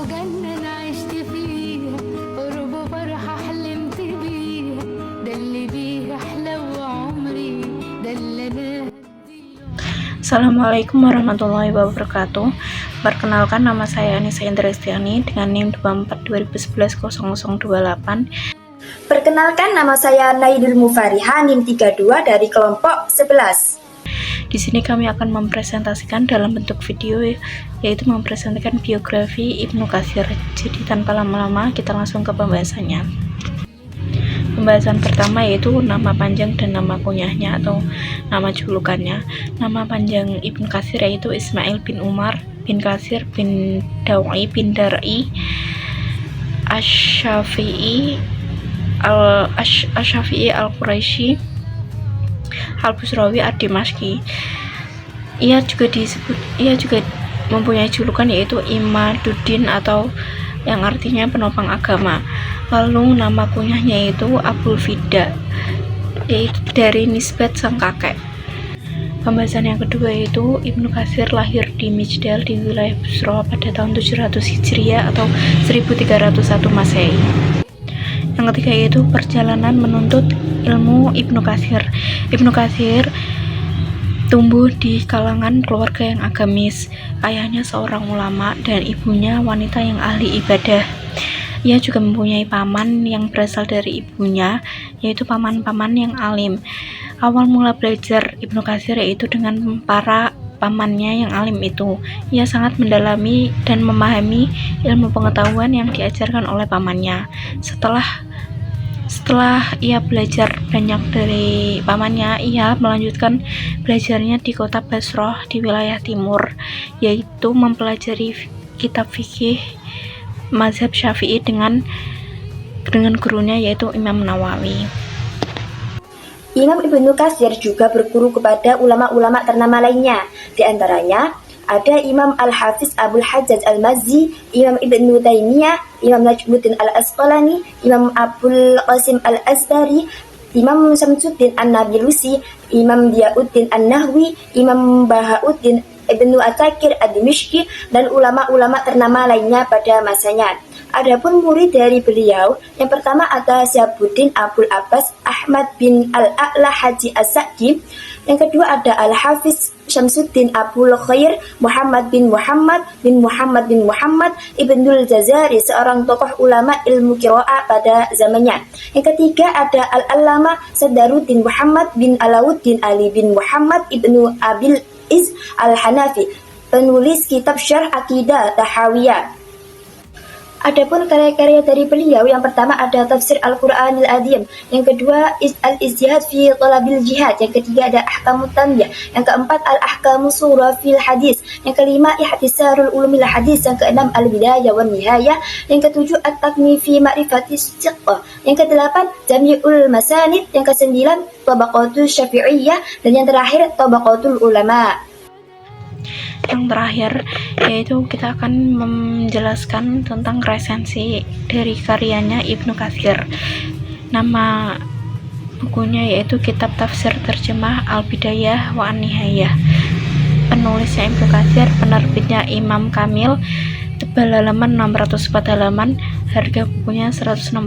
جنة أنا عشت فيها قرب فرحة حلمت بيها ده اللي بيه أحلى وعمري ده اللي أنا Assalamualaikum warahmatullahi wabarakatuh. Perkenalkan, nama saya Anissa Indristiani dengan NIM 24 2011 0028. Perkenalkan, nama saya Naidul Mufariha, NIM 32 dari kelompok 11. Di sini kami akan mempresentasikan dalam bentuk video, yaitu mempresentasikan biografi Ibnu Katsir. Jadi tanpa lama-lama kita langsung ke pembahasannya. Pembahasan pertama yaitu nama panjang dan nama kunyahnya atau nama julukannya. Nama panjang Ibnu Katsir yaitu Ismail bin Umar bin Katsir bin Dawi bin Dar'i Asy-Syafi'i Al-Quraisy Al-Busrawi Ad-Dimashqi. Ia juga mempunyai julukan yaitu Imaduddin atau yang artinya penopang agama. Lalu nama kunyahnya yaitu Abul Fida, yaitu dari nisbat sang kakek. Pembahasan yang kedua yaitu Ibnu Katsir lahir di Mijdal di wilayah Busra pada tahun 700 Hijriah atau 1301 Masehi. Yang ketiga yaitu perjalanan menuntut ilmu Ibnu Katsir. Ibnu Katsir tumbuh di kalangan keluarga yang agamis. Ayahnya seorang ulama dan ibunya wanita yang ahli ibadah. Ia juga mempunyai paman yang berasal dari ibunya, yaitu paman-paman yang alim. Awal mula belajar Ibnu Katsir yaitu dengan para pamannya yang alim itu. Ia sangat mendalami dan memahami ilmu pengetahuan yang diajarkan oleh pamannya. Setelah ia belajar banyak dari pamannya, ia melanjutkan belajarnya di kota Basrah di wilayah timur, yaitu mempelajari kitab fikih mazhab Syafi'i dengan gurunya yaitu Imam Nawawi. Imam Ibnu Katsir juga berguru kepada ulama-ulama ternama lainnya. Di antaranya ada Imam Al-Hafiz Abul Hajjaj Al-Mazzi, Imam Ibnu Taimiyah, Imam Najmuddin Al-Asqalani, Imam Abul Qasim Al-Azbari, Imam Syamsuddin An-Nabilusi, Imam Diyauddin An-Nahwi, Imam Bahauddin Ibnu Atsakir Ad-Dimashqi, dan ulama-ulama ternama lainnya pada masanya. Adapun murid dari beliau, yang pertama ada Syahabuddin Abul Abbas Ahmad bin Al-A'la Haji As-Sa'di. Yang kedua ada Al-Hafiz Syamsuddin Abul Khair Muhammad bin Muhammad Ibnul Jazari, seorang tokoh ulama ilmu qiraah pada zamannya. Yang ketiga ada Al-Allamah Sadaruddin Muhammad bin Alauddin Ali bin Muhammad Ibnu Abil Iz Al-Hanafi, penulis kitab Syarh Aqidah Tahawiyah. Adapun karya-karya dari beliau, yang pertama ada Tafsir Al-Qur'anil Azim, yang kedua Al-Ijtihad fi Thalabil Jihad, yang ketiga ada Ahkamut Tanbiyah, yang keempat Al-Ahkamus Surah fil Hadis, yang kelima Ihtisarul Ulumil Hadis, yang keenam Al-Bidayah wan Nihayah, yang ketujuh At-Taqmi fi Ma'rifatis Siqah, yang kedelapan Jami'ul Masanid, yang kesembilan Tabaqatul Syafi'iyah, dan yang terakhir Tabaqatul Ulama. Yang terakhir yaitu kita akan menjelaskan tentang resensi dari karyanya Ibnu Katsir. Nama bukunya yaitu Kitab Tafsir Terjemah Al-Bidayah wa An-Nihayah. Penulisnya Ibnu Katsir, penerbitnya Imam Kamil, tebal halaman 604 halaman, harga bukunya 165.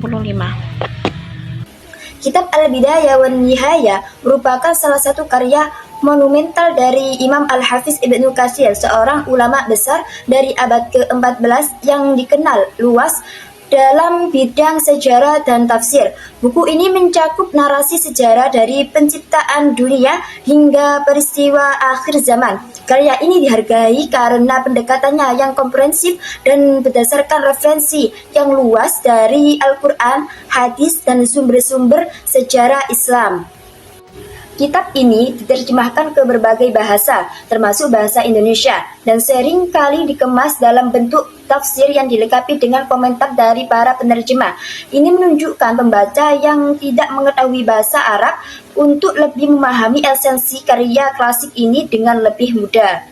Kitab Al-Bidayah wan Nihayah merupakan salah satu karya monumental dari Imam Al-Hafiz Ibnu Katsir, seorang ulama besar dari abad ke-14 yang dikenal luas dalam bidang sejarah dan tafsir. Buku ini mencakup narasi sejarah dari penciptaan dunia hingga peristiwa akhir zaman. Karya ini dihargai karena pendekatannya yang komprehensif dan berdasarkan referensi yang luas dari Al-Quran, hadis, dan sumber-sumber sejarah Islam. Kitab ini diterjemahkan ke berbagai bahasa, termasuk bahasa Indonesia, dan sering kali dikemas dalam bentuk tafsir yang dilengkapi dengan komentar dari para penerjemah. Ini menunjukkan pembaca yang tidak mengetahui bahasa Arab untuk lebih memahami esensi karya klasik ini dengan lebih mudah.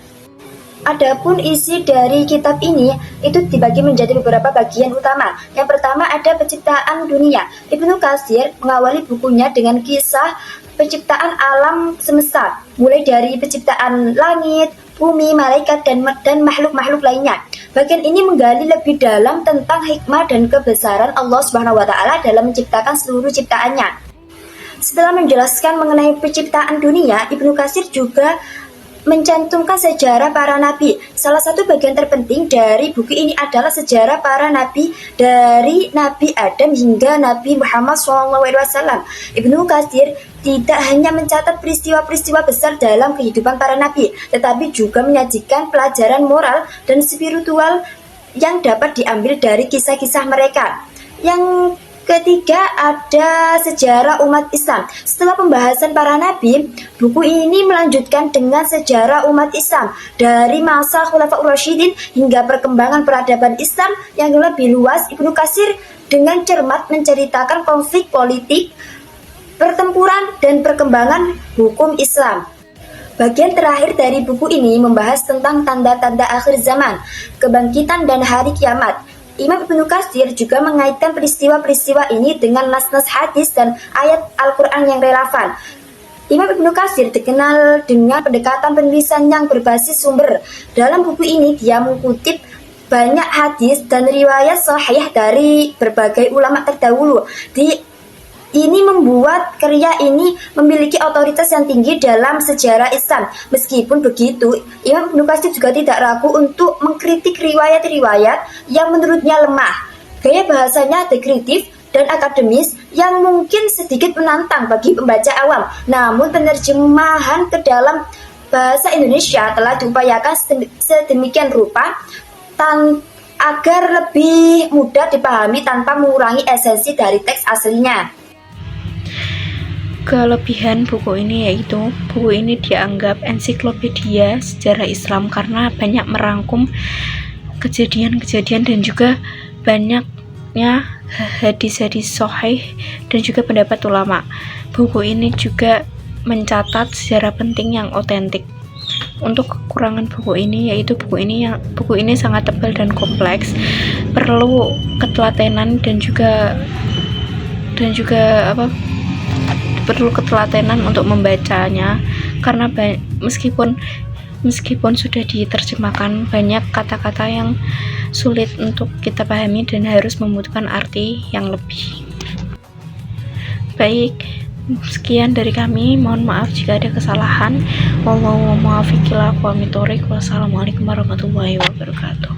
Adapun isi dari kitab ini itu dibagi menjadi beberapa bagian utama. Yang pertama ada penciptaan dunia. Ibnu Katsir mengawali bukunya dengan kisah penciptaan alam semesta, mulai dari penciptaan langit, bumi, malaikat, dan makhluk-makhluk lainnya. Bagian ini menggali lebih dalam tentang hikmah dan kebesaran Allah Subhanahu wa Ta'ala dalam menciptakan seluruh ciptaannya. Setelah menjelaskan mengenai penciptaan dunia, Ibnu Katsir juga mencantumkan sejarah para nabi. Salah satu bagian terpenting dari buku ini adalah sejarah para nabi dari Nabi Adam hingga Nabi Muhammad SAW. Ibnu Katsir tidak hanya mencatat peristiwa-peristiwa besar dalam kehidupan para nabi, tetapi juga menyajikan pelajaran moral dan spiritual yang dapat diambil dari kisah-kisah mereka. Yang ketiga ada sejarah umat Islam. Setelah pembahasan para nabi, buku ini melanjutkan dengan sejarah umat Islam dari masa Khulafaur Rasyidin hingga perkembangan peradaban Islam yang lebih luas. Ibnu Katsir dengan cermat menceritakan konflik politik, pertempuran, dan perkembangan hukum Islam. Bagian terakhir dari buku ini membahas tentang tanda-tanda akhir zaman, kebangkitan, dan hari kiamat. Imam Ibnu Katsir juga mengaitkan peristiwa-peristiwa ini dengan nas-nas hadis dan ayat Al-Quran yang relevan. Imam Ibnu Katsir dikenal dengan pendekatan penulisan yang berbasis sumber. Dalam buku ini dia mengutip banyak hadis dan riwayat sahih dari berbagai ulama terdahulu. Ini membuat karya ini memiliki otoritas yang tinggi dalam sejarah Islam. Meskipun begitu, Imam Ibnu Katsir juga tidak ragu untuk mengkritik riwayat-riwayat yang menurutnya lemah. Gaya bahasanya dekritif dan akademis yang mungkin sedikit menantang bagi pembaca awam. Namun penerjemahan ke dalam bahasa Indonesia telah diupayakan sedemikian rupa agar lebih mudah dipahami tanpa mengurangi esensi dari teks aslinya. Kelebihan buku ini yaitu buku ini dianggap ensiklopedia sejarah Islam karena banyak merangkum kejadian-kejadian dan juga banyaknya hadis-hadis sahih dan juga pendapat ulama. Buku ini juga mencatat sejarah penting yang otentik. Untuk kekurangan buku ini yaitu buku ini sangat tebal dan kompleks, perlu ketelatenan dan juga perlu ketelatenan untuk membacanya karena meskipun sudah diterjemahkan, banyak kata-kata yang sulit untuk kita pahami dan harus membutuhkan arti yang lebih. Baik, sekian dari kami. Mohon maaf jika ada kesalahan. Wallahu muwaffiq ila aqwamit thoriq. Wassalamualaikum warahmatullahi wabarakatuh.